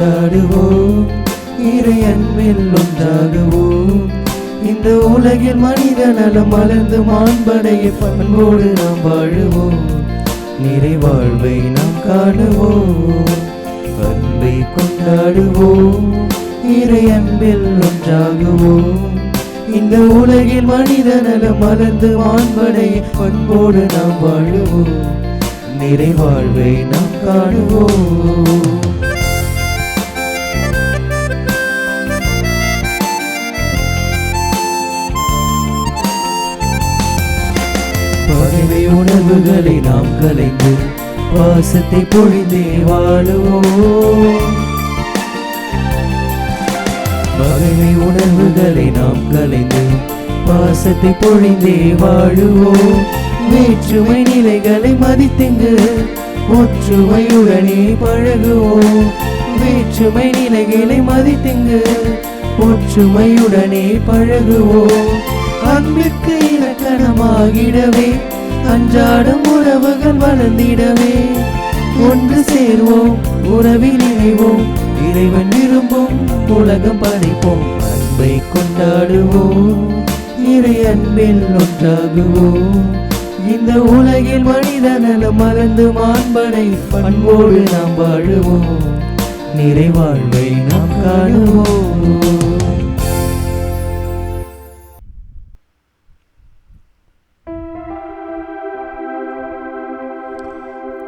கொண்டாடுவோம், இறை அன்பில் ஒன்றாகுவோம். இந்த உலகில் மனித நலம் மலர்ந்து மாண்படைய பண்போடு நாம் வாழுவோம், நிறைவாழ்வை நாம் காணுவோம். அன்பை கொண்டாடுவோம், இறை அன்பில் ஒன்றாகுவோம். இந்த உலகில் மனித நலம் மலர்ந்து மாண்படைய பண்போடு நாம் வாழுவோம், நிறைவாழ்வை நாம் காணுவோம். பகைமை உணர்வுகளை நாம் கலைந்து பாசத்தை பொழிந்தே வாழுவோம். பகைமை உணர்வுகளை நாம் கலைந்து பாசத்தை பொழிந்தே வாழுவோம். வேற்றுமை நிலைகளை மதித்தெங்கு ஒற்றுமையுடனே பழகுவோம். வேற்றுமை நிலைகளை மதித்தெங்கு ஒற்றுமையுடனே பழகுவோம். அன்பிற்கு இலக்கணமாகிடவே அன்றாடும் உறவுகள் வளர்ந்திடவே ஒன்று சேர்வோம், உறவில் இணைவோம், இறைவன் விரும்பும் உலகம் படைப்போம். அன்பை கொண்டாடுவோம், இறை அன்பில் ஒன்றாகுவோம். இந்த உலகில் மனித நலம் மலர்ந்து மாண்படை பண்போடு நாம் வாழுவோம், நிறைவாழ்வை நாம் காணுவோம்.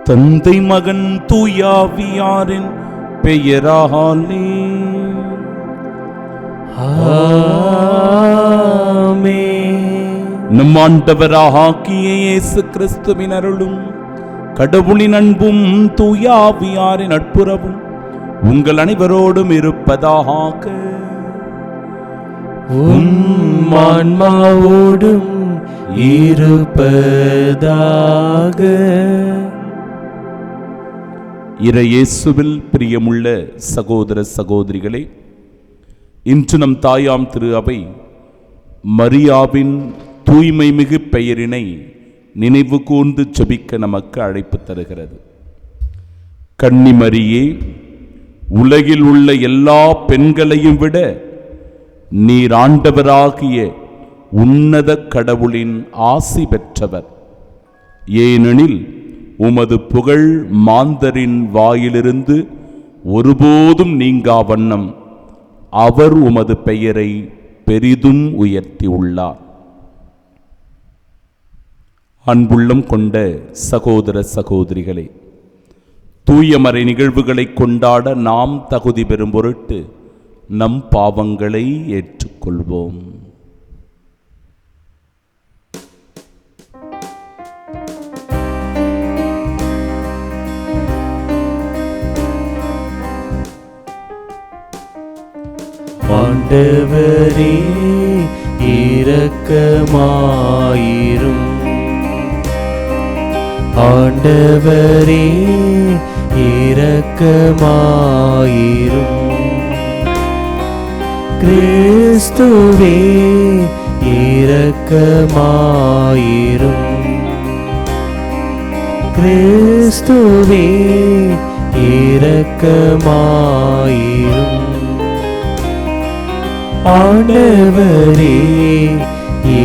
தந்தை மகன் தூயாவியாரின் பெயராலே ஆமென். நம் ஆண்டவராகிய இயேசு கிறிஸ்துவின் அருளும் கடவுளின் அன்பும் தூயாவியாரின் நட்புறவும் உங்கள் அனைவரோடும் இருப்பதாக. உம் ஆன்மாவோடும் இருப்பதாக. இறையேசுவில் பிரியமுள்ள சகோதர சகோதரிகளே, இன்று நம் தாயாம் திரு அவை மரியாவின் தூய்மை மிகு பெயரினை நினைவு கூர்ந்து ஜெபிக்க நமக்கு அழைப்பு தருகிறது. கன்னிமரியே, உலகில் உள்ள எல்லா பெண்களையும் விட நீர் ஆண்டவராகிய உன்னத கடவுளின் ஆசி பெற்றவர். ஏனெனில் உமது புகழ் மாந்தரின் வாயிலிருந்து ஒருபோதும் நீங்கா வண்ணம் அவர் உமது பெயரை பெரிதும் உயர்த்தியுள்ளார். அன்புள்ளம் கொண்ட சகோதர சகோதரிகளே, தூயமறை நிகழ்வுகளை கொண்டாட நாம் தகுதி பெறும் பொருட்டு நம் பாவங்களை ஏற்றுக்கொள்வோம். ஆண்டவரே இரக்கமாயிரும். ஆண்டவரே இரக்கமாயிரும். கிறிஸ்துவே இரக்கமாயிரும். கிறிஸ்துவே இரக்கமாயிரும். ஆண்டவரே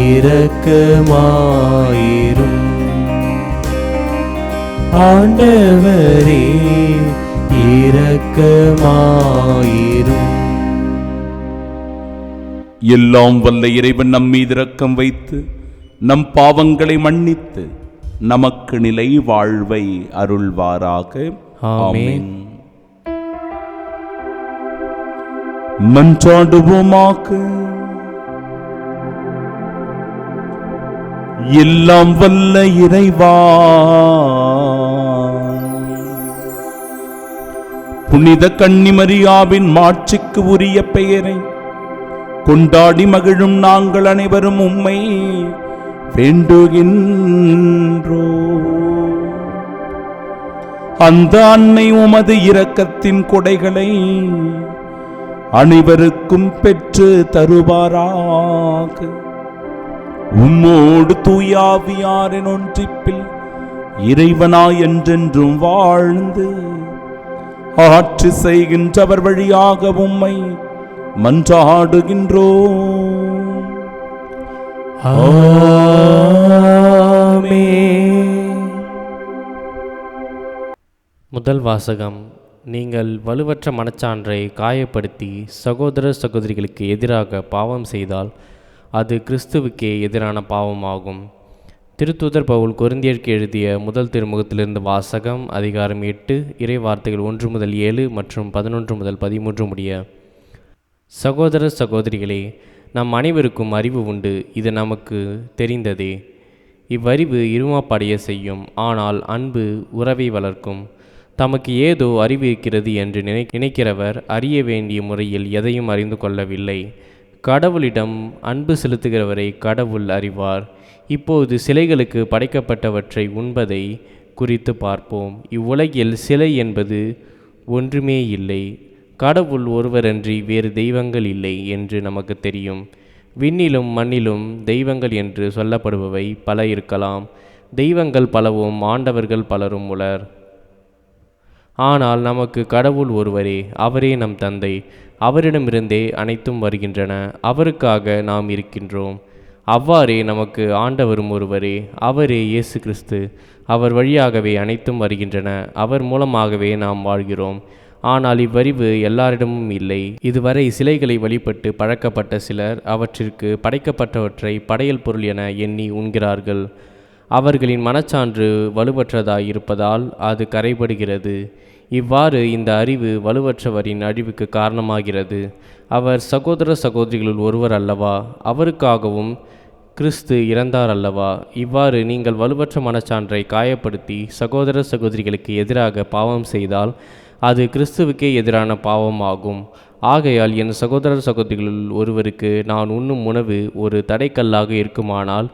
இரக்கமாயிரும். ஆண்டவரே இரக்கமாயிரும். எல்லாம் வல்ல இறைவன் நம் மீது இரக்கம் வைத்து நம் பாவங்களை மன்னித்து நமக்கு நிலை வாழ்வை அருள்வாராக. ஆமென். மன்றாடுவோமாக. எல்லாம் வல்ல இறைவா, புனித கன்னிமரியாவின் மாட்சிக்கு உரிய பெயரை கொண்டாடி மகிழும் நாங்கள் அனைவரும் உம்மை வேண்டுகின்றோ. அந்த அன்னை உமது இரக்கத்தின் கொடைகளை அனைவருக்கும் பெற்று தருவாராக. உம்மோடு தூயாவியாரின் ஒன்றிப்பில் இறைவனாய் என்றென்றும் வாழ்ந்து ஆட்சி செய்கின்றவர் வழியாக உம்மை மன்றாடுகின்றோம். ஆமென். முதல் வாசகம். நீங்கள் வலுவற்ற மனச்சான்றை காயப்படுத்தி சகோதர சகோதரிகளுக்கு எதிராக பாவம் செய்தால் அது கிறிஸ்துவுக்கே எதிரான பாவமாகும். திருத்தூதர் பவுல் கொரிந்தியருக்கு எழுதிய முதல் திருமுகத்திலிருந்து வாசகம். அதிகாரம் 8, இறை வார்த்தைகள் 1 முதல் 7 மற்றும் 11 முதல் 13 முடிய. சகோதர சகோதரிகளே, நம் அனைவருக்கும் அறிவு உண்டு, இது நமக்கு தெரிந்ததே. இவ்வறிவு இருமாப்படைய செய்யும், ஆனால் அன்பு உறவை வளர்க்கும். தமக்கு ஏதோ அறிவு இருக்கிறது என்று நினைக்கிறவர் அறிய வேண்டிய முறையில் எதையும் அறிந்து கொள்ளவில்லை. கடவுளிடம் அன்பு செலுத்துகிறவரை கடவுள் அறிவார். இப்போது சிலைகளுக்கு படைக்கப்பட்டவற்றை உண்பதை குறித்து பார்ப்போம். இவ்வுலகில் சிலை என்பது ஒன்றுமே இல்லை. கடவுள் ஒருவரன்றி வேறு தெய்வங்கள் இல்லை என்று நமக்கு தெரியும். விண்ணிலும் மண்ணிலும் தெய்வங்கள் என்று சொல்லப்படுபவை பல இருக்கலாம். தெய்வங்கள் பலவும் ஆண்டவர்கள் பலரும் உளர். ஆனால் நமக்கு கடவுள் ஒருவரே, அவரே நம் தந்தை. அவரிடமிருந்தே அனைத்தும் வருகின்றன, அவருக்காக நாம் இருக்கின்றோம். அவ்வாறே நமக்கு ஆண்டவரும் ஒருவரே, அவரே இயேசு கிறிஸ்து. அவர் வழியாகவே அனைத்தும் வருகின்றன, அவர் மூலமாகவே நாம் வாழ்கிறோம். ஆனால் இவ்வறிவு எல்லாரிடமும் இல்லை. இதுவரை சிலைகளை வழிபட்டு பழக்கப்பட்ட சிலர் அவற்றிற்கு படைக்கப்பட்டவற்றை படையல் பொருள் என எண்ணி உண்கிறார்கள். அவர்களின் மனச்சான்று வலுவற்றதாய் இருப்பதால் அது கரைபடுகிறது. இவ்வாறு இந்த அறிவு வலுவற்றவரின் அழிவுக்கு காரணமாகிறது. அவர் சகோதர சகோதரிகளுள் ஒருவர் அல்லவா? அவருக்காகவும் கிறிஸ்து இறந்தார் அல்லவா? இவ்வாறு நீங்கள் வலுவற்ற மனச்சான்றை காயப்படுத்தி சகோதர சகோதரிகளுக்கு எதிராக பாவம் செய்தால் அது கிறிஸ்துவுக்கே எதிரான பாவமாகும். ஆகையால் என் சகோதர சகோதரிகளுள் ஒருவருக்கு நான் உண்ணும் உணவு ஒரு தடைக்கல்லாக இருக்குமானால்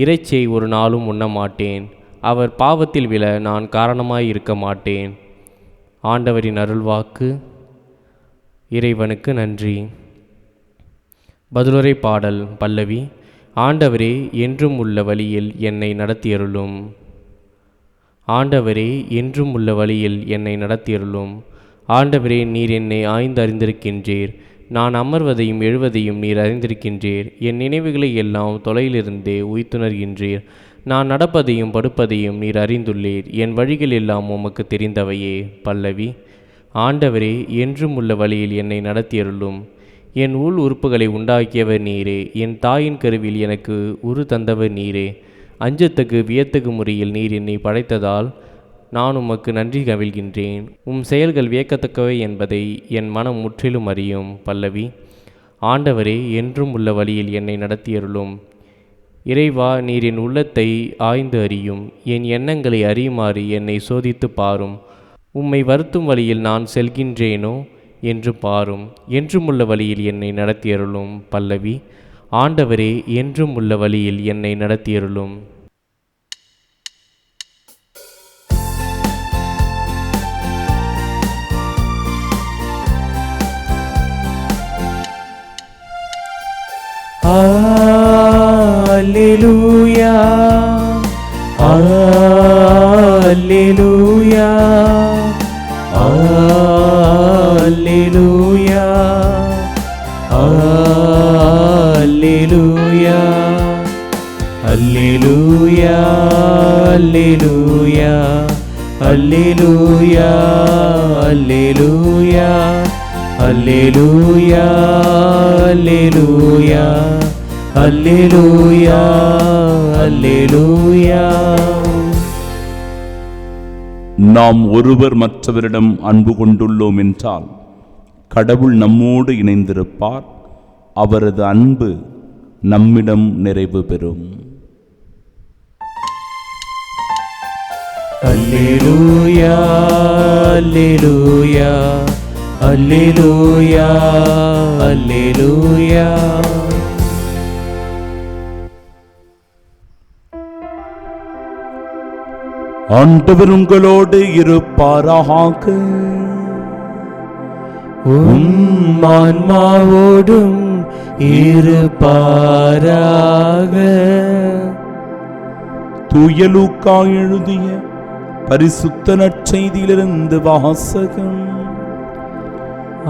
இறைச்சியை ஒரு நாளும் உண்ண மாட்டேன். அவர் பாவத்தில் விழ நான் காரணமாய் இருக்க மாட்டேன். ஆண்டவரின் அருள்வாக்கு. இறைவனுக்கு நன்றி. பதிலுரை பாடல். பல்லவி. ஆண்டவரே, என்றும் உள்ள வழியில் என்னை நடத்தியருளும். ஆண்டவரே, என்றும் உள்ள வழியில் என்னை நடத்தியருளும். ஆண்டவரே, நீர் என்னை ஆய்ந்து அறிந்திருக்கின்றீர். நான் அமர்வதையும் எழுவதையும் நீர் அறிந்திருக்கின்றீர். என் நினைவுகளை எல்லாம் தொலையிலிருந்தே உய்த்துணர்கின்றீர். நான் நடப்பதையும் படுப்பதையும் நீர் அறிந்துள்ளீர். என் வழிகள் எல்லாம் உமக்கு தெரிந்தவையே. பல்லவி. ஆண்டவரே, என்றும் உள்ள வழியில் என்னை நடத்தியருளும். என் உள் உறுப்புகளை உண்டாக்கியவர் நீரே. என் தாயின் கருவில் எனக்கு உரு தந்தவர் நீரே. அஞ்சத்தகு வியத்தகு முறையில் நீர் என்னை படைத்ததால் நான் உமக்கு நன்றி கவிழ்கின்றேன். செயல்கள் வியக்கத்தக்கவை என்பதை என் மனம் முற்றிலும் அறியும். பல்லவி. ஆண்டவரே, என்றும் உள்ள வழியில் என்னை நடத்தியருளும். இறைவா, நீர் என் உள்ளத்தை ஆய்ந்து அறியும். என் எண்ணங்களை அறியுமாறு என்னை சோதித்து பாரும். உம்மை வருத்தும் வழியில் நான் செல்கின்றேனோ என்று பாரும். என்றும் உள்ள வழியில் என்னை நடத்தியருளும். பல்லவி. ஆண்டவரே, என்றும் உள்ள வழியில் என்னை நடத்தியருளும். அல்லேலூயா, அல்லேலூயா, அல்லேலூயா, அல்லேலூயா, அல்லேலூயா, அல்லேலூயா, அல்லேலூயா, அல்லேலூயா, அல்லேலூயா, அல்லேலூயா, அல்லேலூயா, அல்லேலூயா. நாம் ஒருவர் மற்றவரிடம் அன்பு கொண்டுள்ளோம் என்றால் கடவுள் நம்மோடு இணைந்திருப்பார். அவரது அன்பு நம்மிடம் நிறைவு பெறும். அல்லேலூயா, அல்லேலூயா, அல்லேலூயா, அல்லேலூயா. ஆண்டவர் உங்களோடு இருப்பாராக. ஆன்மாவோடும் இருப்பாராக. தூய லூக்கா எழுதிய பரிசுத்த நற்செய்தியிலிருந்து வாசகம்.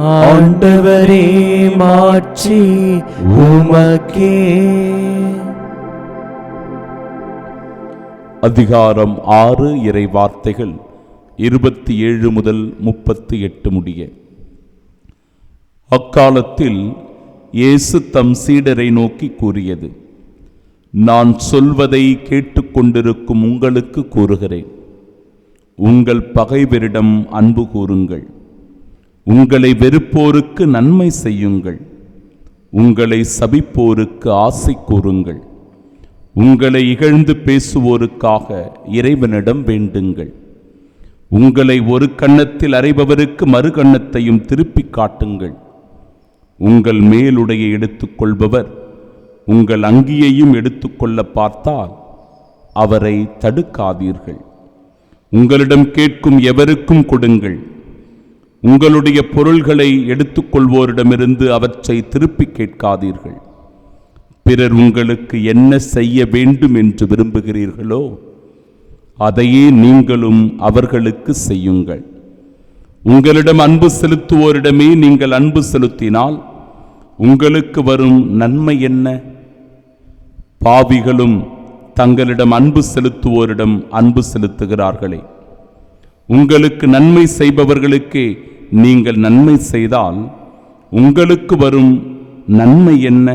ஆண்டவரே மாட்சி உமக்கே. அதிகாரம் 6 இறை வார்த்தைகள் 27 முதல் 38 முடிய. அக்காலத்தில் இயேசு தம் சீடரை நோக்கி கூறியது: நான் சொல்வதை கேட்டுக்கொண்டிருக்கும் உங்களுக்கு கூறுகிறேன், உங்கள் பகைவரிடம் அன்பு கூறுங்கள், உங்களை வெறுப்போருக்கு நன்மை செய்யுங்கள், உங்களை சபிப்போருக்கு ஆசை கூறுங்கள், உங்களை இகழ்ந்து பேசுவோருக்காக இறைவனிடம் வேண்டுங்கள், உங்களை ஒரு கன்னத்தில் அறைபவருக்கு மறு கன்னத்தையும் திருப்பி காட்டுங்கள், உங்கள் மேலுடையை எடுத்துக்கொள்பவர் உங்கள் அங்கியையும் எடுத்துக்கொள்ள பார்த்தால் அவரை தடுக்காதீர்கள். உங்களிடம் கேட்கும் எவருக்கும் கொடுங்கள், உங்களுடைய பொருள்களை எடுத்துக்கொள்வோரிடமிருந்து அவற்றை திருப்பி கேட்காதீர்கள். பிறர் உங்களுக்கு என்ன செய்ய வேண்டும் என்று விரும்புகிறீர்களோ அதையே நீங்களும் அவர்களுக்கு செய்யுங்கள். உங்களிடம் அன்பு செலுத்துவோரிடமே நீங்கள் அன்பு செலுத்தினால் உங்களுக்கு வரும் நன்மை என்ன? பாவிகளும் தங்களிடம் அன்பு செலுத்துவோரிடம் அன்பு செலுத்துகிறார்களே. உங்களுக்கு நன்மை செய்பவர்களுக்கே நீங்கள் நன்மை செய்தால் உங்களுக்கு வரும் நன்மை என்ன?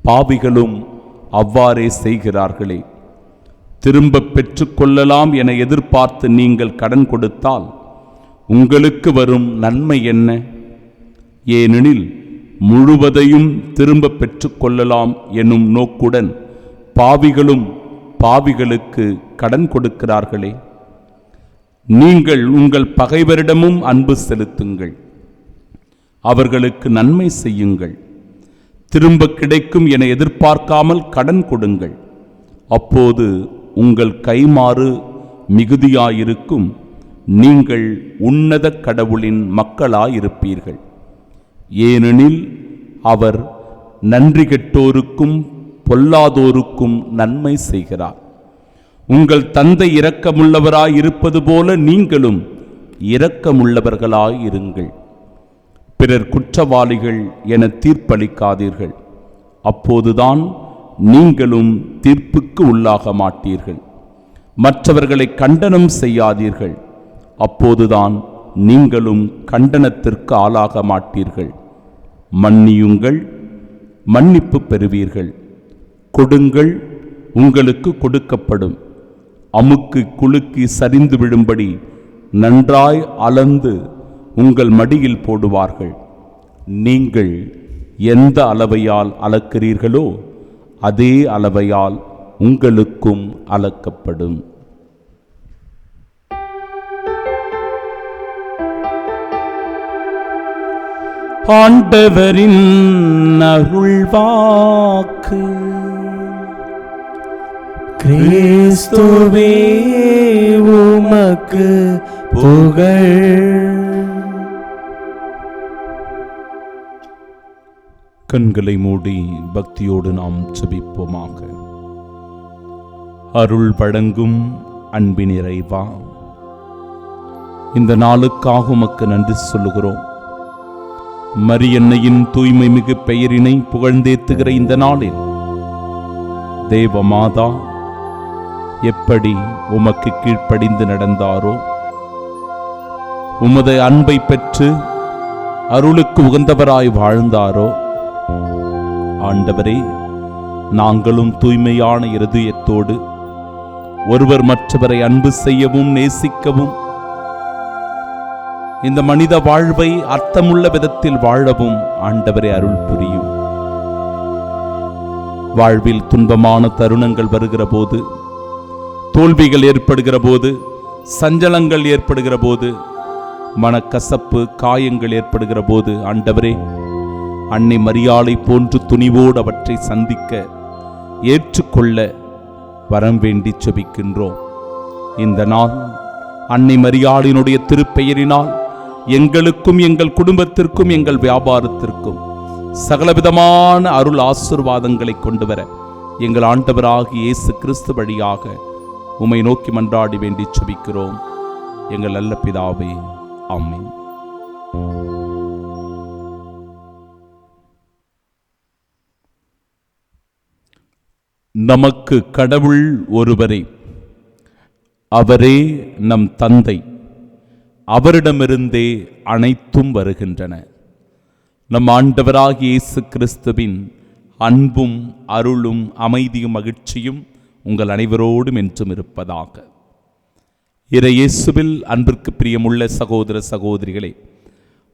பாவிகளும் அவ்வாறே செய்கிறார்களே. திரும்ப பெற்றுக்கொள்ளலாம் என எதிர்பார்த்து நீங்கள் கடன் கொடுத்தால் உங்களுக்கு வரும் நன்மை என்ன? ஏனெனில் முழுவதையும் திரும்ப பெற்றுக்கொள்ளலாம் எனும் நோக்குடன் பாவிகளும் பாவிகளுக்கு கடன் கொடுக்கிறார்களே. நீங்கள் உங்கள் பகைவரிடமும் அன்பு செலுத்துங்கள், அவர்களுக்கு நன்மை செய்யுங்கள், திரும்ப கிடைக்கும் என எதிர்பார்க்காமல் கடன் கொடுங்கள். அப்போது உங்கள் கைமாறு மிகுதியாயிருக்கும், நீங்கள் உன்னத கடவுளின் மக்களாயிருப்பீர்கள். ஏனெனில் அவர் நன்றி கெட்டோருக்கும் பொல்லாதோருக்கும் நன்மை செய்கிறார். உங்கள் தந்தை இரக்கமுள்ளவராய் இருப்பது போல நீங்களும் இரக்கமுள்ளவர்களாய் இருங்கள். பிறர் குற்றவாளிகள் என தீர்ப்பளிக்காதீர்கள், அப்போதுதான் நீங்களும் தீர்ப்புக்கு உள்ளாக மாட்டீர்கள். மற்றவர்களை கண்டனம் செய்யாதீர்கள், அப்போதுதான் நீங்களும் கண்டனத்திற்கு ஆளாக மாட்டீர்கள். மன்னியுங்கள், மன்னிப்பு பெறுவீர்கள். கொடுங்கள், உங்களுக்கு கொடுக்கப்படும். அமுக்கு குலுக்கி சரிந்து விழும்படி நன்றாய் அளந்து உங்கள் மடியில் போடுவார்கள். நீங்கள் எந்த அளவையால் அளக்கிறீர்களோ அதே அளவையால் உங்களுக்கும் அளக்கப்படும். ஆண்டவரின் அருள்வாக்கு. கிறிஸ்துவே உமக்கு புகழ். கண்களை மூடி பக்தியோடு நாம் ஜெபிப்போமாக. அருள் வழங்கும் அன்பின் இறைவா, இந்த நாளுக்காக உமக்கு நன்றி சொல்லுகிறோம். மரியன்னையின் தூய்மை மிகு பெயரினை புகழ்ந்தேத்துகிற இந்த நாளில் தேவ மாதா எப்படி உமக்கு கீழ்ப்படிந்து நடந்தாரோ, உமது அன்பை பெற்று அருளுக்கு உகந்தவராய் வாழ்ந்தாரோ, ஆண்டவரே, நாங்களும் தூய்மையான இருதயத்தோடு ஒருவர் மற்றவரை அன்பு செய்யவும் நேசிக்கவும், இந்த மனித வாழ்வை அர்த்தமுள்ள விதத்தில் வாழவும் ஆண்டவரே அருள் புரியும். வாழ்வில் துன்பமான தருணங்கள் வருகிற போது, தோல்விகள் ஏற்படுகிற போது, சஞ்சலங்கள் ஏற்படுகிற போது, மனக்கசப்பு காயங்கள் ஏற்படுகிற போது, ஆண்டவரே, அன்னை மரியாளை போன்று துணிவோடு அவற்றை சந்திக்க ஏற்றுக்கொள்ள வரம் வேண்டி செபிக்கின்றோம். இந்த நாள் அன்னை மரியாளினுடைய திருப்பெயரினால் எங்களுக்கும் எங்கள் குடும்பத்திற்கும் எங்கள் வியாபாரத்திற்கும் சகலவிதமான அருள் ஆசீர்வாதங்களை கொண்டு வர எங்கள் ஆண்டவராகிய இயேசு கிறிஸ்து வழியாக உம்மை நோக்கி மன்றாடி வேண்டி செபிக்கிறோம். எங்கள் நல்ல பிதாவே, ஆமென். நமக்கு கடவுள் ஒருவரே, அவரே நம் தந்தை. அவரிடமிருந்தே அனைத்தும் வருகின்றன. நம் ஆண்டவராகிய இயேசு கிறிஸ்துவின் அன்பும் அருளும் அமைதியும் மகிழ்ச்சியும் உங்கள் அனைவரோடும் என்றும் இருப்பதாக. இறை இயேசுவில் அன்பிற்கு பிரியமுள்ள சகோதர சகோதரிகளே,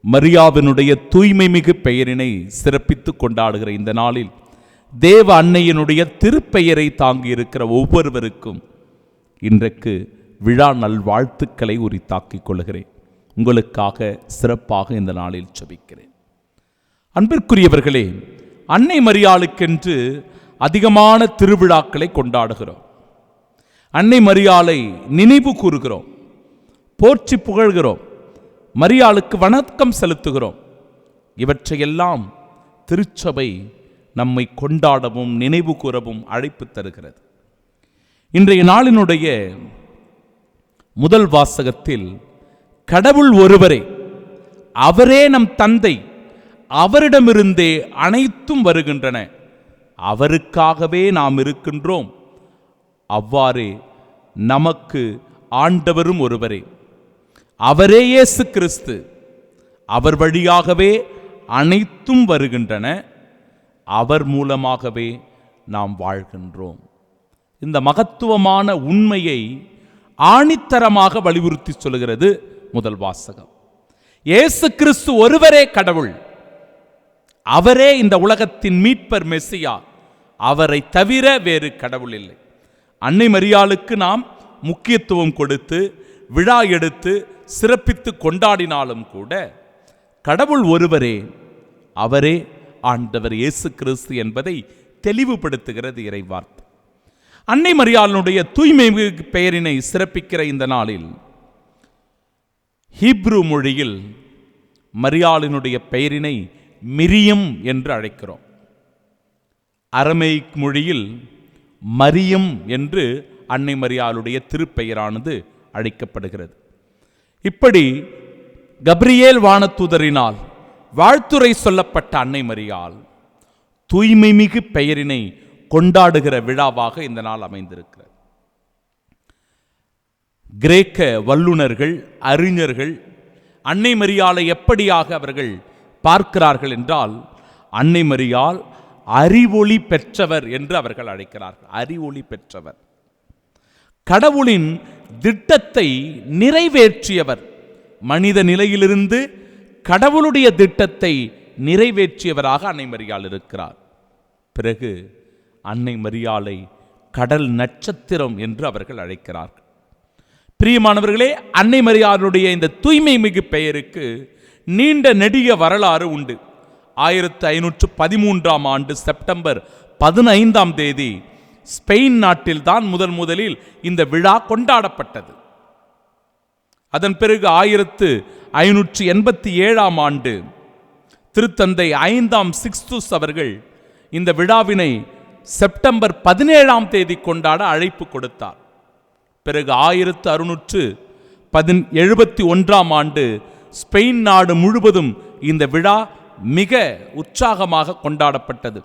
மரியாவினுடைய தூய்மை மிகு பெயரினை சிறப்பித்து கொண்டாடுகிற இந்த நாளில் தேவ அன்னையினுடைய திருப்பெயரை தாங்கி இருக்கிற ஒவ்வொருவருக்கும் இன்றைக்கு விழா நல்வாழ்த்துக்களை உரித்தாக்கிக் கொள்கிறேன். உங்களுக்காக சிறப்பாக இந்த நாளில் ஜெபிக்கிறேன். அன்பிற்குரியவர்களே, அன்னை மரியாளுக்கென்று அதிகமான திருவிழாக்களை கொண்டாடுகிறோம். அன்னை மரியாளை நினைவு கூறுகிறோம், போற்றி புகழ்கிறோம், மரியாளுக்கு வணக்கம் செலுத்துகிறோம். இவற்றையெல்லாம் திருச்சபை நம்மை கொண்டாடவும் நினைவு கூறவும் அழைப்பு தருகிறது. இன்றைய நாளினுடைய முதல் வாசகத்தில் கடவுள் ஒருவரே, அவரே நம் தந்தை, அவரிடமிருந்தே அனைத்தும் வருகின்றன, அவருக்காகவே நாம் இருக்கின்றோம். அவ்வாறே நமக்கு ஆண்டவரும் ஒருவரே, அவரே இயேசு கிறிஸ்து. அவர் வழியாகவே அனைத்தும் வருகின்றன, அவர் மூலமாகவே நாம் வாழ்கின்றோம். இந்த மகத்துவமான உண்மையை ஆணித்தரமாக வலியுறுத்தி சொல்கிறது முதல் வாசகம். இயேசு கிறிஸ்து ஒருவரே கடவுள், அவரே இந்த உலகத்தின் மீட்பர் மெசியா, அவரை தவிர வேறு கடவுள் இல்லை. அன்னை மரியாளுக்கு நாம் முக்கியத்துவம் கொடுத்து விழா எடுத்து சிறப்பித்து கொண்டாடினாலும் கூட கடவுள் ஒருவரே, அவரே ஆண்டவர் இயேசு கிறிஸ்து என்பதை தெளிவுபடுத்துகிறது இறைவார்த்தை. அன்னை மரியாளுடைய தூய்மை பெயரினை சிறப்பிக்கிற இந்த நாளில் ஹீப்ரு மொழியில் மரியாளினுடைய பெயரினை மிரியம் என்று அழைக்கிறோம். அரமேயிக் மொழியில் மரியம் என்று அன்னை மரியாளுடைய திருப்பெயரானது அழைக்கப்படுகிறது. இப்படி கப்ரியேல் வானதூதரினால் வாழ்த்துரை சொல்லப்பட்ட அன்னை மரியாள் தூய்மை மிகு பெயரினை கொண்டாடுகிற விழாவாக இந்த நாள் அமைந்திருக்கிறது. கிரேக்க வல்லுனர்கள், அறிஞர்கள் அன்னை மரியாளை எப்படியாக அவர்கள் பார்க்கிறார்கள் என்றால், அன்னை மரியாள் அறிவொளி பெற்றவர் என்று அவர்கள் அழைக்கிறார்கள். அறிவொளி பெற்றவர், கடவுளின் திட்டத்தை நிறைவேற்றியவர், மனித நிலையிலிருந்து கடவுளுடைய திட்டத்தை நிறைவேற்றியவராக அன்னை மரியாள் இருக்கிறார். பிறகு அன்னை மரியாளை கடல் நட்சத்திரம் என்று அவர்கள் அழைக்கிறார்கள். பிரியமானவர்களே, அன்னை மரியாளுடைய இந்த தூய்மை மிகு பெயருக்கு நீண்ட நெடிய வரலாறு உண்டு. 1513ஆம் ஆண்டு செப்டம்பர் 15ஆம் தேதி ஸ்பெயின் நாட்டில் தான் முதலில் இந்த விழா கொண்டாடப்பட்டது. அதன் பிறகு 1587ஆம் ஆண்டு திருத்தந்தை 5ஆம் சிக்ஸ்துஸ் அவர்கள் இந்த விழாவினை செப்டம்பர் 17ஆம் தேதி கொண்டாட அழைப்பு கொடுத்தார். பிறகு 1671ஆம் ஆண்டு ஸ்பெயின் நாடு முழுவதும் இந்த விழா மிக உற்சாகமாக கொண்டாடப்பட்டது.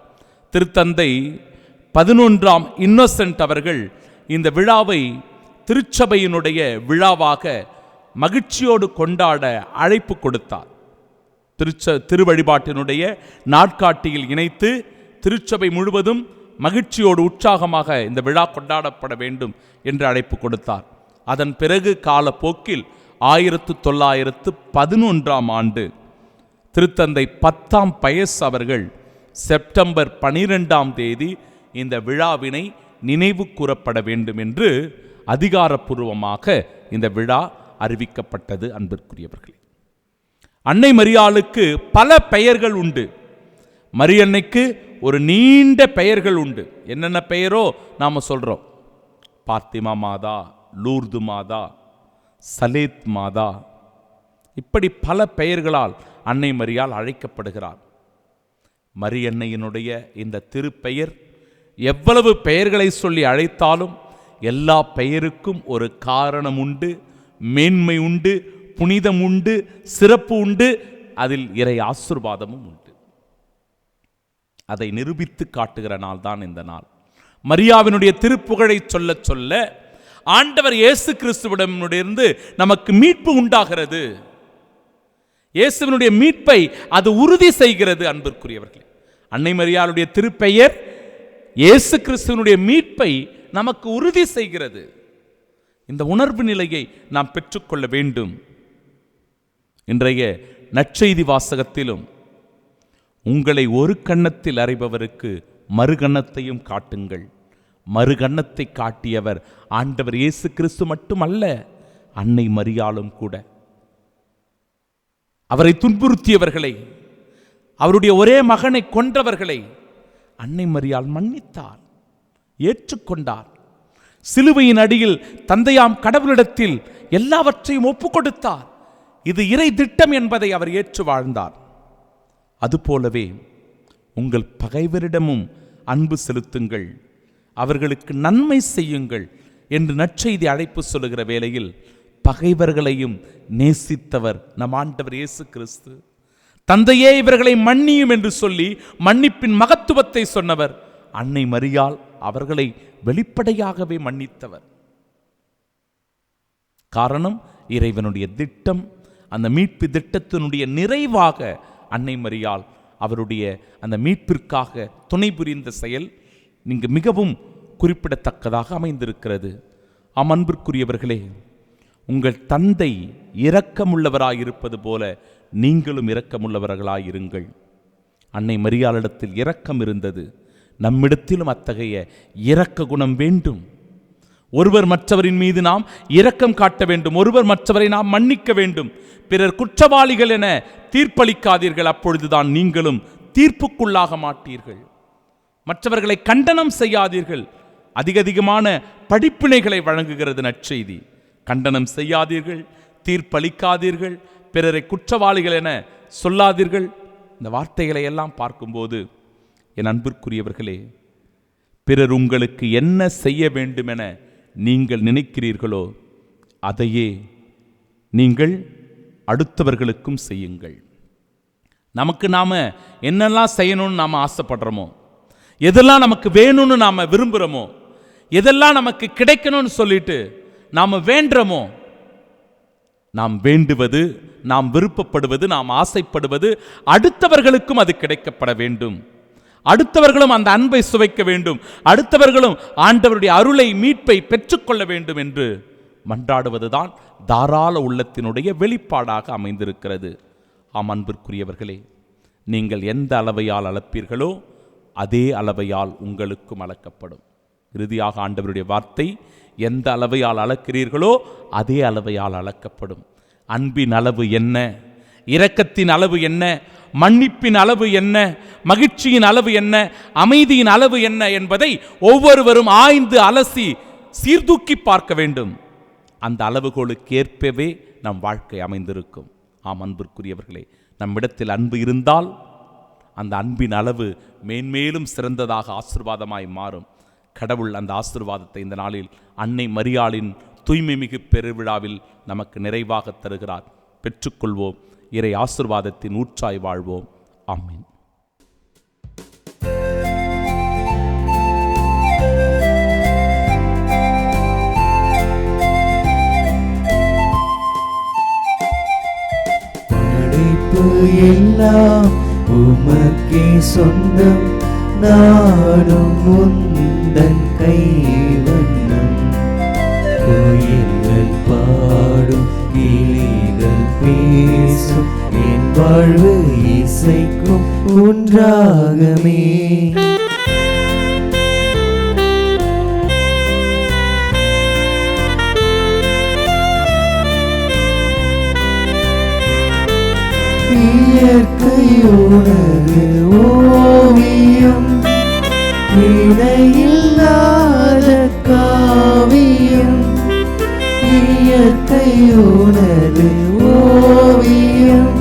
திருத்தந்தை 11ஆம் இன்னோசென்ட் அவர்கள் இந்த விழாவை திருச்சபையினுடைய விழாவாக மகிழ்ச்சியோடு கொண்டாட அழைப்பு கொடுத்தார். திருவழிபாட்டினுடைய நாட்காட்டியில் இணைத்து திருச்சபை முழுவதும் மகிழ்ச்சியோடு உற்சாகமாக இந்த விழா கொண்டாடப்பட வேண்டும் என்று அழைப்பு கொடுத்தார். அதன் பிறகு காலப்போக்கில் 1911ஆம் ஆண்டு திருத்தந்தை 10ஆம் பயஸ் அவர்கள் செப்டம்பர் 12ஆம் தேதி இந்த விழாவினை நினைவு கூறப்பட வேண்டும் என்று அதிகாரப்பூர்வமாக இந்த விழா அறிவிக்கப்பட்டது. அன்பிற்குரியவர்களே, அன்னை மரியாளுக்கு பல பெயர்கள் உண்டு. மரியன்னைக்கு ஒரு நீண்ட பெயர்கள் உண்டு. என்னென்ன பெயரோ நாம சொல்றோம். பாத்திமா மாதா, லூர்து மாதா, சலேத் மாதா, இப்படி பல பெயர்களால் அன்னை மரியாள் அழைக்கப்படுகிறார். மரியன்னையினுடைய இந்த திருப்பெயர் எவ்வளவு பெயர்களை சொல்லி அழைத்தாலும் எல்லா பெயருக்கும் ஒரு காரணம் உண்டு, மேன்மை உண்டு, புனிதம் உண்டு, சிறப்பு உண்டு, அதில் இறை ஆசீர்வாதமும் உண்டு. அதை நிரூபித்து காட்டுகிற நாள் தான் இந்த நாள். மரியாவினுடைய திருப்புகழை சொல்ல சொல்ல ஆண்டவர் இயேசு கிறிஸ்துவிடமிருந்து நமக்கு மீட்பு உண்டாகிறது. இயேசுவினுடைய மீட்பை அது உறுதி செய்கிறது. அன்பிற்குரியவர்களே, அன்னை மரியாளுடைய திருப்பெயர் இயேசு கிறிஸ்துவினுடைய மீட்பை நமக்கு உறுதி செய்கிறது. இந்த உணர்வு நிலையை நாம் பெற்றுக்கொள்ள வேண்டும். இன்றைய நற்செய்தி வாசகத்திலும் உங்களை ஒரு கன்னத்தில் அறைபவருக்கு மறுகன்னத்தையும் காட்டுங்கள். மறுகன்னத்தை காட்டியவர் ஆண்டவர் இயேசு கிறிஸ்து மட்டுமல்ல, அன்னை மரியாளும் கூட. அவரை துன்புறுத்தியவர்களை, அவருடைய ஒரே மகனை கொன்றவர்களை அன்னை மரியாள் மன்னித்தார், ஏற்றுக்கொண்டார். சிலுவையின் அடியில் தந்தையாம் கடவுளிடத்தில் எல்லாவற்றையும் ஒப்புக் கொடுத்தார். இது இறை திட்டம் என்பதை அவர் ஏற்று வாழ்ந்தார். அதுபோலவே உங்கள் பகைவரிடமும் அன்பு செலுத்துங்கள், அவர்களுக்கு நன்மை செய்யுங்கள் என்று நற்செய்தி அழைப்பு சொல்லுகிற வேளையில் பகைவர்களையும் நேசித்தவர் நம் ஆண்டவர் இயேசு கிறிஸ்து. தந்தையே இவர்களை மன்னியும் என்று சொல்லி மன்னிப்பின் மகத்துவத்தை சொன்னவர் அன்னை மரியாள். அவர்களை வெளிப்படையாகவே மன்னித்தவர். காரணம், இறைவனுடைய திட்டம். அந்த மீட்பு திட்டத்தினுடைய நிறைவாக அன்னை மரியாள் அவருடைய அந்த மீட்பிற்காக துணை புரிந்த செயல் இங்கு மிகவும் குறிப்பிடத்தக்கதாக அமைந்திருக்கிறது. அன்பிற்குரியவர்களே, உங்கள் தந்தை இரக்கமுள்ளவராயிருப்பது போல நீங்களும் இரக்கமுள்ளவர்களாயிருங்கள். அன்னை மரியாளிடத்தில் இரக்கம் இருந்தது. நம்மிடத்திலும் அத்தகைய இரக்க குணம் வேண்டும். ஒருவர் மற்றவரின் மீது நாம் இரக்கம் காட்ட வேண்டும். ஒருவர் மற்றவரை நாம் மன்னிக்க வேண்டும். பிறர் குற்றவாளிகள் என தீர்ப்பளிக்காதீர்கள், அப்பொழுதுதான் நீங்களும் தீர்ப்புக்குள்ளாக மாட்டீர்கள். மற்றவர்களை கண்டனம் செய்யாதீர்கள். அதிகமான படிப்பினைகளை வழங்குகிறது நற்செய்தி. கண்டனம் செய்யாதீர்கள், தீர்ப்பளிக்காதீர்கள், பிறரை குற்றவாளிகள் என சொல்லாதீர்கள். இந்த வார்த்தைகளை எல்லாம் பார்க்கும்போது என் அன்பிற்குரியவர்களே, பிறர் உங்களுக்கு என்ன செய்ய வேண்டுமென நீங்கள் நினைக்கிறீர்களோ அதையே நீங்கள் அடுத்தவர்களுக்கும் செய்யுங்கள். நமக்கு நாம என்னெல்லாம் செய்யணும்னு நாம் ஆசைப்படுறோமோ, எதெல்லாம் நமக்கு வேணும்னு நாம் விரும்புகிறோமோ, எதெல்லாம் நமக்கு கிடைக்கணும்னு சொல்லிட்டு நாம் வேண்டுறோமோ, நாம் வேண்டுவது, நாம் விருப்பப்படுவது, நாம் ஆசைப்படுவது அடுத்தவர்களுக்கும் அது கிடைக்கப்பட வேண்டும். அடுத்தவர்களும் அந்த அன்பை சுவைக்க வேண்டும். அடுத்தவர்களும் ஆண்டவருடைய அருளை, மீட்பை பெற்றுக்கொள்ள வேண்டும் என்று மன்றாடுவதுதான் தாராள உள்ளத்தினுடைய வெளிப்பாடாக அமைந்திருக்கிறது. அன்பிற்குரியவர்களே, நீங்கள் எந்த அளவையால் அளப்பீர்களோ அதே அளவையால் உங்களுக்கும் அளக்கப்படும். இறுதியாக ஆண்டவருடைய வார்த்தை, எந்த அளவையால் அளக்கிறீர்களோ அதே அளவையால் அளக்கப்படும். அன்பின் அளவு என்ன, இரக்கத்தின் அளவு என்ன, மன்னிப்பின் அளவு என்ன, மகிழ்ச்சியின் அளவு என்ன, அமைதியின் அளவு என்ன என்பதை ஒவ்வொருவரும் ஆய்ந்து அலசி சீர்தூக்கி பார்க்க வேண்டும். அந்த அளவுகோலுக்கு ஏற்பவே நம் வாழ்க்கை அமைந்திருக்கும். அன்பிற்குரியவர்களே, நம்மிடத்தில் அன்பு இருந்தால் அந்த அன்பின் அளவு மேன்மேலும் சிறந்ததாக ஆசீர்வாதமாய் மாறும். கடவுள் அந்த ஆசீர்வாதத்தை இந்த நாளில் அன்னை மரியாளின் தூய்மை மிகு பெருவிழாவில் நமக்கு நிறைவாக தருகிறார். பெற்றுக்கொள்வோம். இறை ஆசீர்வாதத்தின் ஊற்றாய் வாழ்வோம். ஆமென். படைப்பு எல்லாம் உமக்கே சொந்தம், நானும் உந்தன் கைவண்ணம். கோயில்கள் பாடும், கிளிகள் பேசும், என் வாழ்வு இசைக்கும் ஒன்றாகமே. இயற்கையுனது ஓவியம், இணையில்லாத காவியம். இயற்கையுனது ஓவியம்,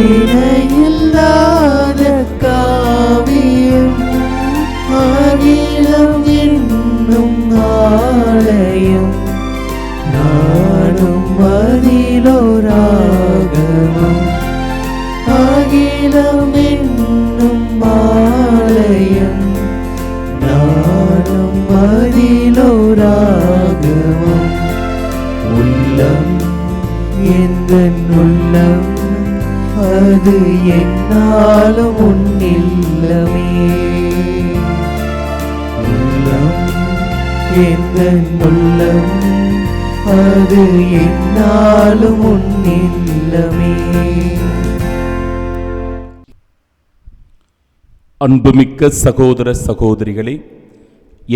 இணையில்லாத காவியம். அகிலம் என்னும் ஆலயம், நானும் அதிலோராகமம். அகிலம் என்னும் ஆலயம், நான் அது என்னாலும் உன்னில்லமே. உள்ளம் எந்தன் உள்ளம் அது என்னாலும் உன்னில்லமே. அன்புமிக்க சகோதர சகோதரிகளே,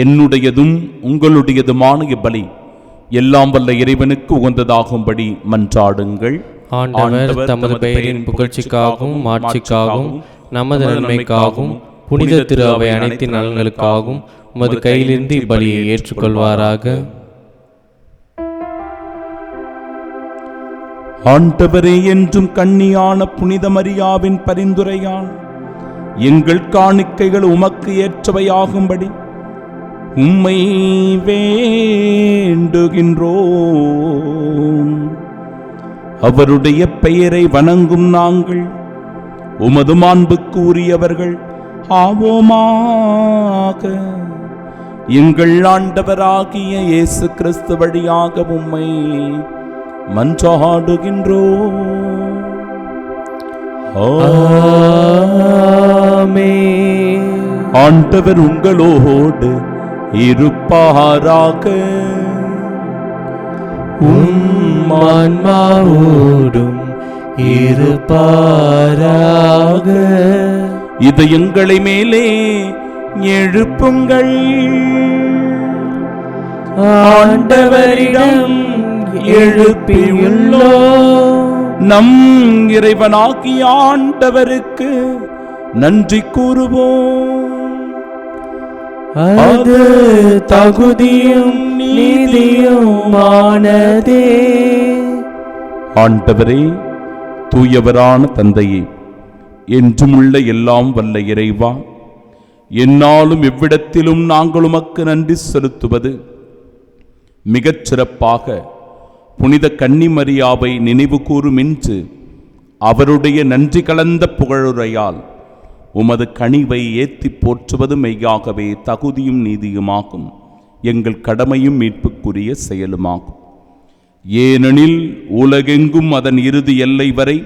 என்னுடையதும் உங்களுடையதுமான இப்பலி எல்லாம் வல்ல இறைவனுக்கு உகந்ததாகும்படி மன்றாடுங்கள். ஆண்டவர் தமது பெயரின் புகழ்ச்சிக்காகவும் மாட்சிக்காகவும் நமது நன்மைக்காகவும் புனித திரு அவை அனைத்தின் நலன்களுக்காகவும் உமது கையிலிருந்து இப்பலியை ஏற்றுக்கொள்வாராக. ஆண்டவரே, என்றும் கன்னியான புனித மரியாவின் பரிந்துரையால் எங்கள் காணிக்கைகள் உமக்கு ஏற்றவையாகும்படி உம்மை வேண்டுகின்றோம். அவருடைய பெயரை வணங்கும் நாங்கள் உமது மாண்புக்கு உரியவர்கள் ஆவோமாக. எங்கள் ஆண்டவராகிய இயேசு கிறிஸ்து வழியாக உம்மை மன்றாடுகின்றோம். ஆமென். ஆண்டவர் உங்களோடு இருப்பாராக. உம் ஆன்மாவோடும் இருப்பாராக. இதயங்களை மேலே எழுப்புங்கள். ஆண்டவரிடம் எழுப்பியுள்ளோம். நம் இறைவனாகிய ஆண்டவருக்கு நன்றி கூறுவோம். அது தகுதியும் நீதியுமானதே. ஆண்டவரே, தூயவரான தந்தையே, என்றுமுள்ள எல்லாம் வல்ல இறைவா, என்னாலும் எவ்விடத்திலும் நாங்கள் உமக்கு நன்றி செலுத்துவது மிகச் சிறப்பாக புனித கன்னிமரியாவை நினைவு கூறும் இன்று அவருடைய நன்றி கலந்த புகழுரையால் உமது கனிவை ஏத்தி போற்றுவது மெய்யாகவே தகுதியும் நீதியுமாகும், எங்கள் கடமையும் மீட்புக்குரிய செயலுமாகும். ஏனெனில் உலகெங்கும் அதன் இறுதி எல்லை வரை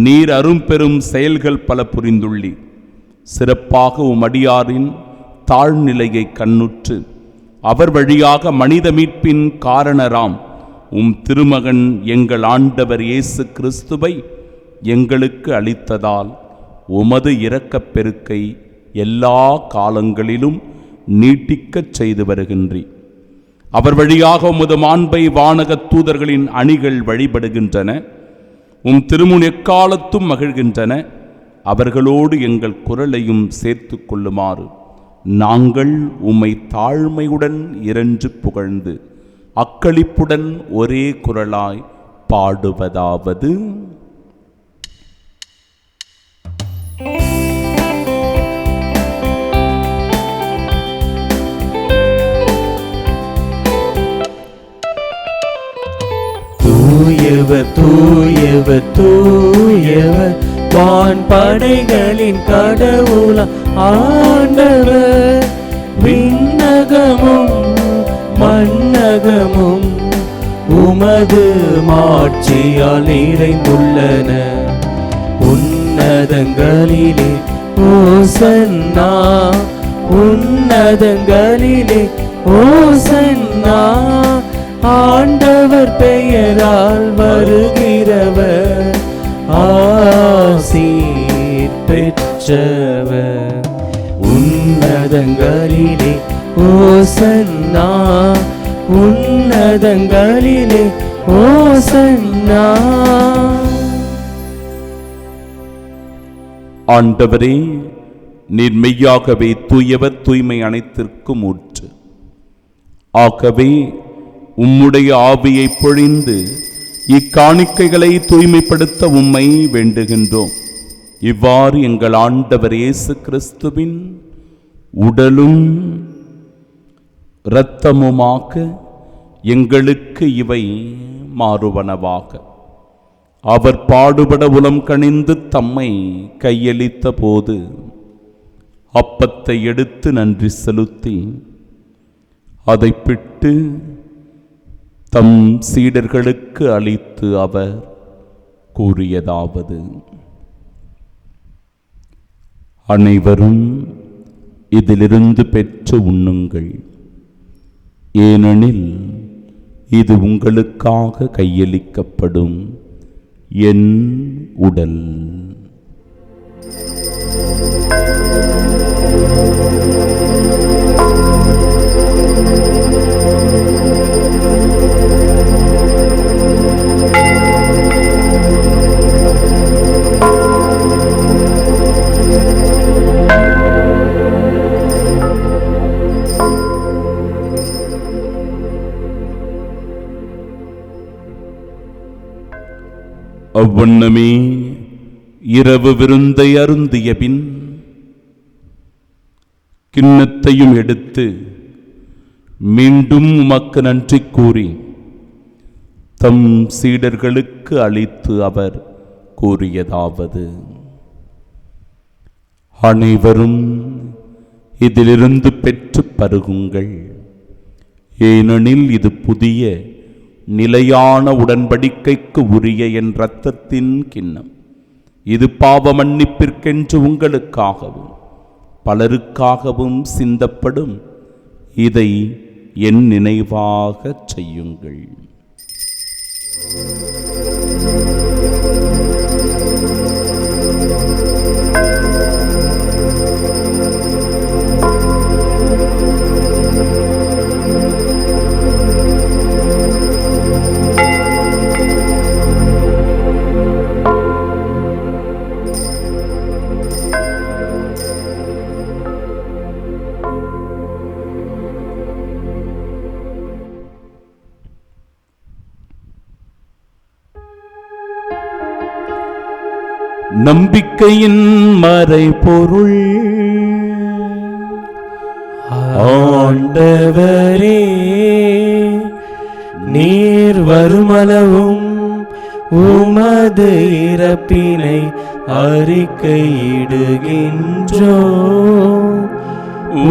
நீர் அரும்பெரும் செயல்கள் பல புரிந்துள்ளீர். சிறப்பாக உமடியாரின் தாழ்நிலையை கண்ணுற்று அவர் வழியாக மனித மீட்பின் காரணராம் உம் திருமகன் எங்கள் ஆண்டவர் இயேசு கிறிஸ்துவை எங்களுக்கு அளித்ததால் உமது இரக்கப் பெருக்கை எல்லா காலங்களிலும் நீட்டிக்கச் செய்து வருகின்றீர். அவர் வழியாக உமது மாண்பை வானகத் தூதர்களின் அணிகள் வழிபடுகின்றன. உம் திருமுன் எக்காலத்தும் மகிழ்கின்றன. அவர்களோடு எங்கள் குரலையும் சேர்த்து கொள்ளுமாறு நாங்கள் உம்மை தாழ்மையுடன் இறைஞ்சு புகழ்ந்து அக்களிப்புடன் ஒரே குரலாய் பாடுவதாவது: தூயவர் தூயவர் தூயவர் வான் படைகளின் கடவுள ஆண்டவர். விண்ணகமும் மண்ணகமும் உமது மாட்சியால் நிறைந்துள்ளன. உன்னதங்களிலே ஓசன்னா, உன்னதங்களிலே ஓசன்னா. ஆண்டவர் பெயரால் வருகிறவர் ஆசீர் பெற்றவர். உன்னதங்களிலே ஓசன்னா, உன்னதங்களிலே ஓசன்னா. ஆண்டவரே, நீர் மெய்யாகவே தூயவர், தூய்மை அனைத்திற்கும் ஊற்று. ஆகவே உம்முடைய ஆவியை பொழிந்து இக்காணிக்கைகளை தூய்மைப்படுத்த உம்மை வேண்டுகின்றோம். இவ்வாறு எங்கள் ஆண்டவர் இயேசு கிறிஸ்துவின் உடலும் இரத்தமுமாக எங்களுக்கு இவை மாறுவனவாக. அவர் பாடுபட உளம் கனிந்து தம்மை கையளித்த போது அப்பத்தை எடுத்து நன்றி செலுத்தி அதை பிட்டு தம் சீடர்களுக்கு அளித்து அவர் கூறியதாவது: அனைவரும் இதிலிருந்து பெற்று உண்ணுங்கள், ஏனெனில் இது உங்களுக்காக கையளிக்கப்படும் என் உடல். அவ்வண்ணமே இரவு விருந்தை அருந்திய பின் கிண்ணத்தையும் எடுத்து மீண்டும் உமக்கு நன்றி கூறி தம் சீடர்களுக்கு அளித்து அவர் கூறியதாவது: அனைவரும் இதிலிருந்து பெற்று பருகுங்கள், ஏனெனில் இது புதிய நிலையான உடன்படிக்கைக்கு உரிய என் இரத்தத்தின் கிண்ணம். இது பாவ மன்னிப்பிற்கென்று உங்களுக்காகவும் பலருக்காகவும் சிந்தப்படும். இதை என் நினைவாகச் செய்யுங்கள். நம்பிக்கையின் மறைபொருள். ஆண்டவரே, நீர் வருமளவும் உமது இறப்பினை அறிக்கையிடுகின்றோ,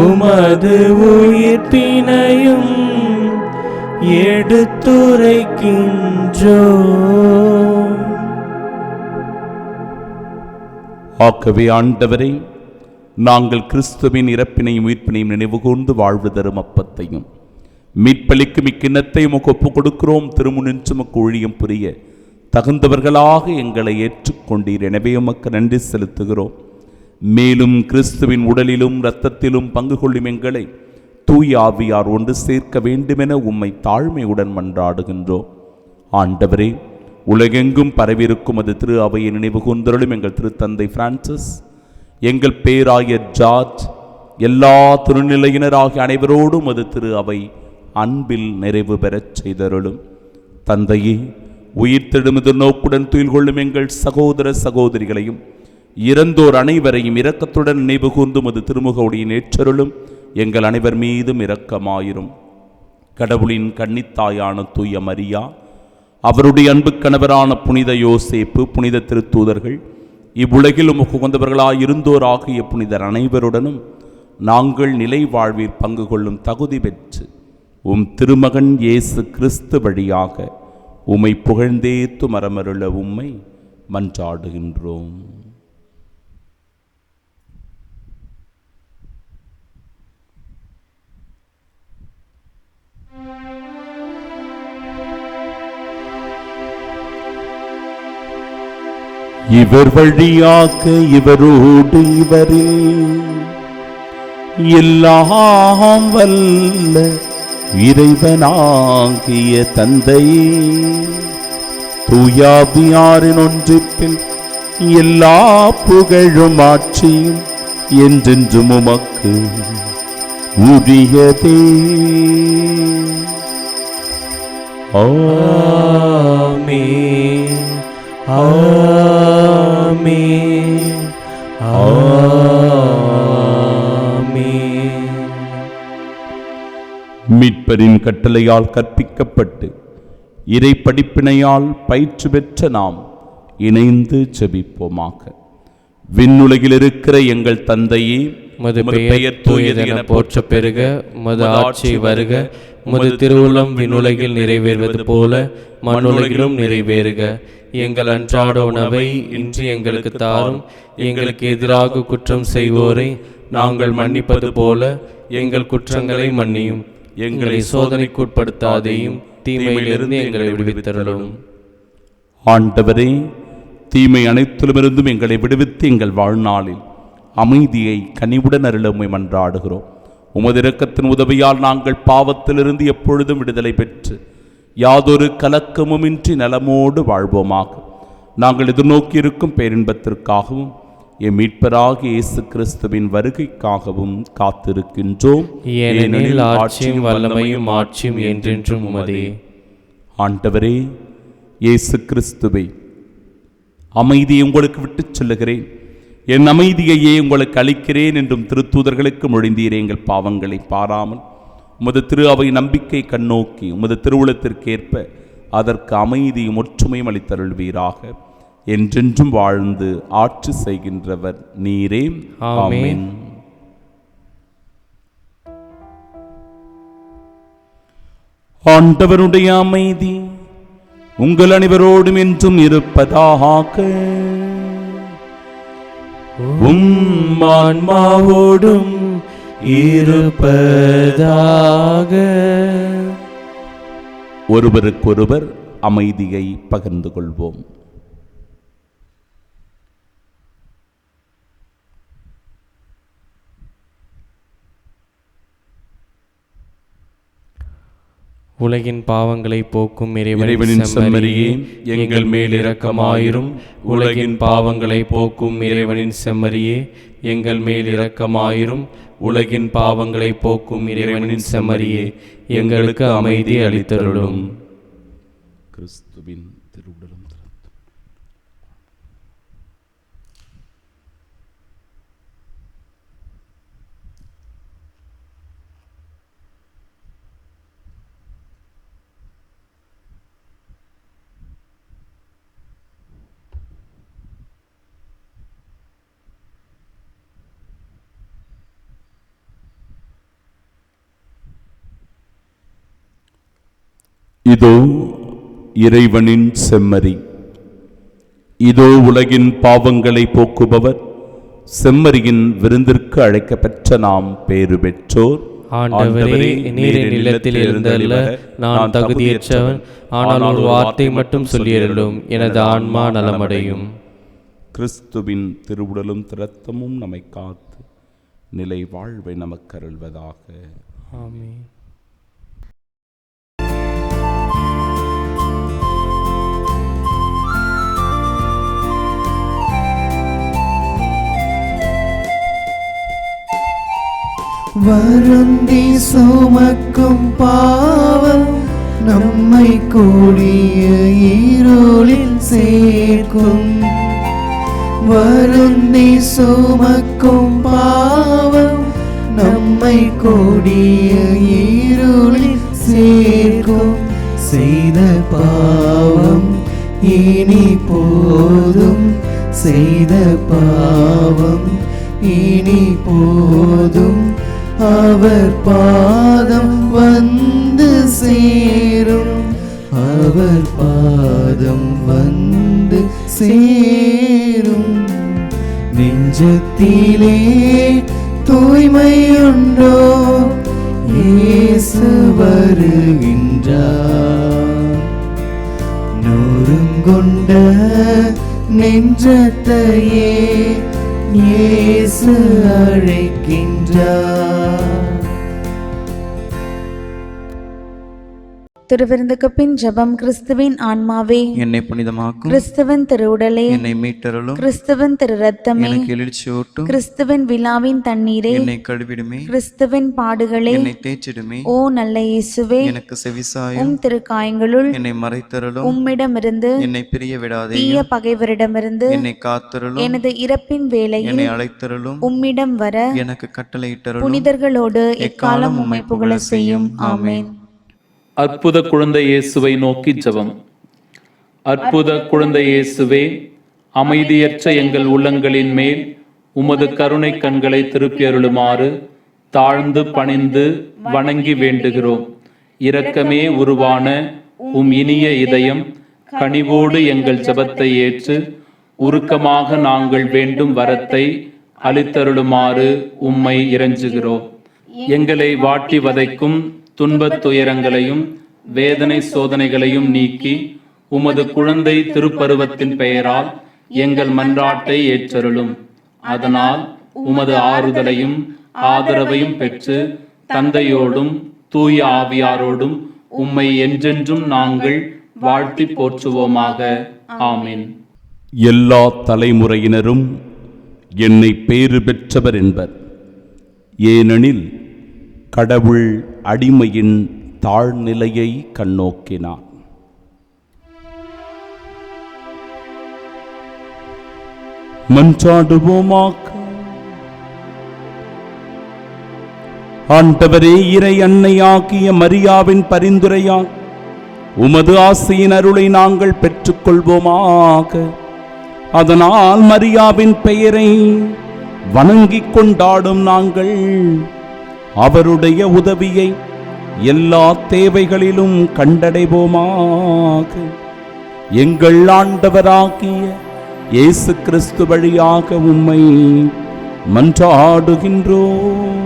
உமது உயிர்ப்பினையும் எடுத்துரைக்கின்றோ. ஆகவே ஆண்டவரே, நாங்கள் கிறிஸ்துவின் இறப்பினையும் உயிர்ப்பினையும் நினைவு கூர்ந்து வாழ்வு தரும் அப்பத்தையும் மீட்பளிக்கும் இக்கிண்ணத்தையும் ஒப்புக் கொடுக்கிறோம். திருமுனின்று உமக்கு ஊழியம் புரிய தகுந்தவர்களாக எங்களை ஏற்றுக்கொண்டீர். எனவே உமக்கு நன்றி செலுத்துகிறோம். மேலும் கிறிஸ்துவின் உடலிலும் இரத்தத்திலும் பங்கு கொள்ளும் எங்களை தூய ஆவியார் ஒன்று சேர்க்க வேண்டுமென உம்மை தாழ்மையுடன் மன்றாடுகின்றோம். ஆண்டவரே, உலகெங்கும் பரவியிருக்கும் அது திரு அவையை நினைவு கூர்ந்தருளும். எங்கள் திருத்தந்தை பிரான்சிஸ், எங்கள் பேராயர் ஜார்ஜ், எல்லா திருநிலையினராகிய அனைவரோடும் அது திரு அவை அன்பில் நிறைவு பெறச் செய்தருளும். தந்தையே, உயிர்த்தெழும் நோக்குடன் துயில் கொள்ளும் எங்கள் சகோதர சகோதரிகளையும் இறந்தோர் அனைவரையும் இரக்கத்துடன் நினைவு கூர்ந்தும் அது திருமுக ஒளியின் ஏற்றருளும். எங்கள் அனைவர் மீதும் இரக்கமாயிரும். கடவுளின் கன்னித்தாயான தூய மரியா, அவருடைய அன்பு கணவரான புனித யோசேப்பு, புனித திருத்தூதர்கள், இவ்வுலகில் உமக்கு உகந்தவர்களாய் இருந்தோராகிய புனிதர் அனைவருடனும் நாங்கள் நிலை வாழ்வில் பங்கு கொள்ளும் தகுதி பெற்று உம் திருமகன் இயேசு கிறிஸ்து வழியாக உம்மை புகழ்ந்தேத்து மரமருள உம்மை மன்றாடுகின்றோம். இவர் வழியாக இவரோடு இவரில் எல்லாம் வல்ல இறைவனாகிய தந்தையே, தூயாவியாரின் ஒன்றிப்பில் எல்லா புகழும் ஆட்சியும் என்றென்றும் உமக்கு உரியதே. ஆமென். ஆமென். ஆமென். மீட்பரின் கட்டளையால் கற்பிக்கப்பட்டு இறை படிப்பினையால் பயிற்சி பெற்ற நாம் இணைந்து ஜெபிப்போமாக. விண்ணுலகில் இருக்கிற எங்கள் தந்தையே, உமது பெயர் தூயது என போற்ற பெருக, உமது ஆட்சி வருக, உமது திருவுளம் விண்ணுலகில் நிறைவேறுவது போல மண்ணுலகிலும் நிறைவேறுக. எங்கள் அன்றாட உணவை இன்று எங்களுக்கு தாரும். எங்களுக்கு எதிராக குற்றம் செய்வோரை நாங்கள் மன்னிப்பது போல எங்கள் குற்றங்களை மன்னியும். எங்களை சோதனைக்குட்படுத்தாதேயும், தீமையிலிருந்து எங்களை விடுவித்தருளும். ஆண்டவரே, தீமை அனைத்திலுமிருந்தும் எங்களை விடுவித்து எங்கள் வாழ்நாளில் அமைதியை கனிவுடன் அருள உம்மை மன்றாடுகிறோம். உமது இரக்கத்தின் உதவியால் நாங்கள் பாவத்திலிருந்து எப்பொழுதும் விடுதலை பெற்று யாதொரு கலக்கமுமின்றி நலமோடு வாழ்வோமாக. நாங்கள் எதிர்நோக்கியிருக்கும் பேரின்பத்திற்காகவும் எம் மீட்பராகிய இயேசு கிறிஸ்துவின் வருகைக்காகவும் காத்திருக்கின்றோம். ஏனெனில் ஆட்சியும் வல்லமையும் ஆட்சியும் என்றென்றும் உமதே. ஆண்டவரே இயேசு கிறிஸ்துவை, அமைதியை உங்களுக்கு விட்டுச் சொல்லுகிறேன், என் அமைதியையே உங்களுக்கு அளிக்கிறேன் என்றும் திருத்தூதர்களுக்கு மொழிந்தீரே. எங்கள் பாவங்களை பாராமல் உமது திரு அவை நம்பிக்கை கண்ணோக்கி உமது திருவுளத்திற்கேற்ப அதற்கு அமைதியும் ஒற்றுமையும் அளித்தருள்வீராக. என்றென்றும் வாழ்ந்து ஆட்சி செய்கின்றவர் நீரே. ஆமென். ஆண்டவருடைய அமைதி உங்கள் அனைவரோடும் என்றும் இருப்பதாக. உம் ஆன்மாவோடும் இருப்பதாக. ஒருவருக்கொருவர் அமைதியை பகிர்ந்து கொள்வோம். உலகின் பாவங்களை போக்கும் இறைவனின் செம்மறியே, எங்கள் மேல் இரக்கமாயிரும். உலகின் பாவங்களை போக்கும் இறைவனின் செம்மறியே, எங்கள் மேல் இரக்கமாயிரும். உலகின் பாவங்களை போக்கும் இறைவனின் செம்மறியே, எங்களுக்கு அமைதி அளித்தருளும். கிறிஸ்துவின் திருவுடலும் இதோ இறைவனின் செம்மறி, இதோ உலகின் பாவங்களை போக்குபவர். செம்மறியின் விருந்திற்கு அழைக்கப்பெற்ற நாம் பேறு பெற்றோர். ஆண்டவரே, நீர் என் இல்லத்தில் இருந்தல்ல நான் தகுதியற்றவன், ஆனால் ஒரு வார்த்தை மட்டும் சொல்லியருளும், எனது ஆன்மா நலமடையும். கிறிஸ்துவின் திருவுடலும் இரத்தமும் நம்மை காத்து நிலை வாழ்வை நமக்கு அருள்வதாக. ஆமென். வருந்தி சுமக்கும் பாவம் நம்மை கூடிய இருளில் சேர்க்கும். வருந்தி சுமக்கும் பாவம் நம்மை கூடிய இருளில் சேர்க்கும். செய்த பாவம் இனி போதும், செய்த பாவம் இனி போதும். அவர் பாதம் வந்து சேரும், அவர் பாதம் வந்து சேரும். நெஞ்சத்திலே தூய்மையுண்டோ, இயேசு வருகின்றார். நொறுங்கொண்ட நெஞ்சத்தையே இயேசு அழைக்கின்றார். திருவிருந்துக்கு பின் ஜெபம். கிறிஸ்துவின் ஆன்மாவே என்னை புனிதமாக்கும், கிறிஸ்துவின் திருவுடலே என்னை மீட்டருளும், கிறிஸ்துவின் திரு ரத்தமே எனக்கு எழுச்சியூட்டும், கிறிஸ்துவின் விழாவின் தண்ணீரே என்னை கழுவிடுமே, கிறிஸ்துவின் பாடுகளே என்னை தேய்ச்சிடுமே, ஓ நல்ல இயேசுவே எனக்கு செவிசாயும், உம் திருக்காயங்களுள் என்னை மறைத்தருளும், உம்மிடமிருந்து என்னை பிரிய விடாதே, தீய பகைவரிடமிருந்து என்னை காத்தருளும், எனது இறப்பின் வேளையில் என்னை அழைத்தருளும், உம்மிடம் வர எனக்கு கட்டளையிட்டருளும், புனிதர்களோடு எக்காலம் உம்மை புகழ செய்யும். ஆமென். அற்புத குழந்தை இயேசுவை நோக்கி ஜெபம். அற்புத குழந்தை இயேசுவே, அமைதியற்ற எங்கள் உள்ளங்களின் மேல் உமது கருணை கண்களை திருப்பி அருளுமாறு தாழ்ந்து பணிந்து வணங்கி வேண்டுகிறோம். இரக்கமே உருவான உம் இனிய இதயம் கனிவோடு எங்கள் ஜெபத்தை ஏற்று உருக்கமாக நாங்கள் வேண்டும் வரத்தை அளித்தருளுமாறு உம்மை இறைஞ்சுகிறோம். எங்களை வாட்டி வதைக்கும் துன்பத் துயரங்களையும் வேதனை சோதனைகளையும் நீக்கி உமது குழந்தை திருப்பருவத்தின் பெயரால் எங்கள் மன்றாட்டை ஏற்றருளும். அதனால் உமது ஆறுதலையும் ஆதரவையும் பெற்று தந்தையோடும் தூய ஆவியாரோடும் உம்மை என்றென்றும் நாங்கள் வாழ்த்தி போற்றுவோமாக. ஆமீன். எல்லா தலைமுறையினரும் என்னை பேறு பெற்றவர் என்பர். ஏனெனில் கடவுள் அடிமையின் தாழ்நிலையை கண்ணோக்கினார். மன்றாடுவோமாக. ஆண்டவரே, இறை அன்னையாகிய மரியாவின் பரிந்துரையால் உமது ஆசையின் அருளை நாங்கள் பெற்றுக்கொள்வோமாக. அதனால் மரியாவின் பெயரை வணங்கிக் கொண்டாடும் நாங்கள் அவருடைய உதவியை எல்லா தேவைகளிலும் கண்டடைவோமாக. எங்கள் ஆண்டவராகிய இயேசு கிறிஸ்து வழியாக உம்மை மன்றாடுகின்றோம்.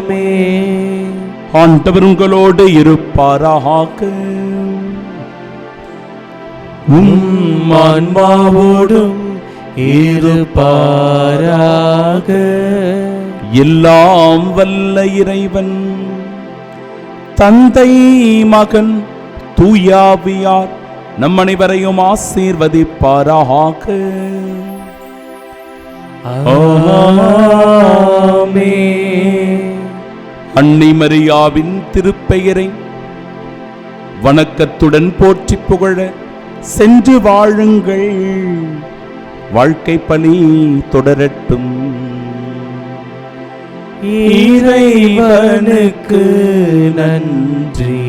ஆமென். ஆண்டவர் உங்களோடு இருப்பாராக. ஆன்மாவோடும் இருப்பாராக. எல்லாம் வல்ல இறைவன் தந்தை, மகன், தூயாவியார் நம் அனைவரையும் ஆசீர்வதிப்பாராக. ஆமென். அன்னை மரியாவின் திருப்பெயரை வணக்கத்துடன் போற்றி புகழ சென்று வாழுங்கள். வாழ்க்கை பணி தொடரட்டும். இறைவனுக்கு நன்றி.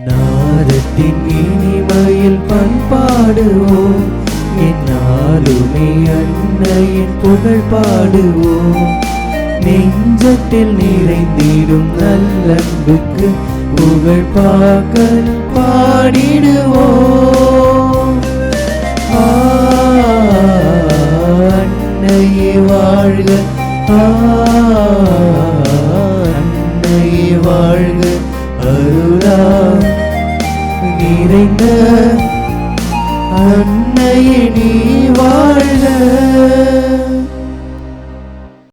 நாதத்தின் இனிமையில் பண்பாடுவோம், என்னாலுமே அன்னையின் புகழ் பாடுவோம். நெஞ்சத்தில் நிறைந்திடும் நல்லன்புக்கு புகழ் பாக்கல் பாடிடுவோம். அன்னையே வாழ்க, அன்னையே வாழ்க, அருளா நிறைந்த அன்னையே நீ வாழ்க.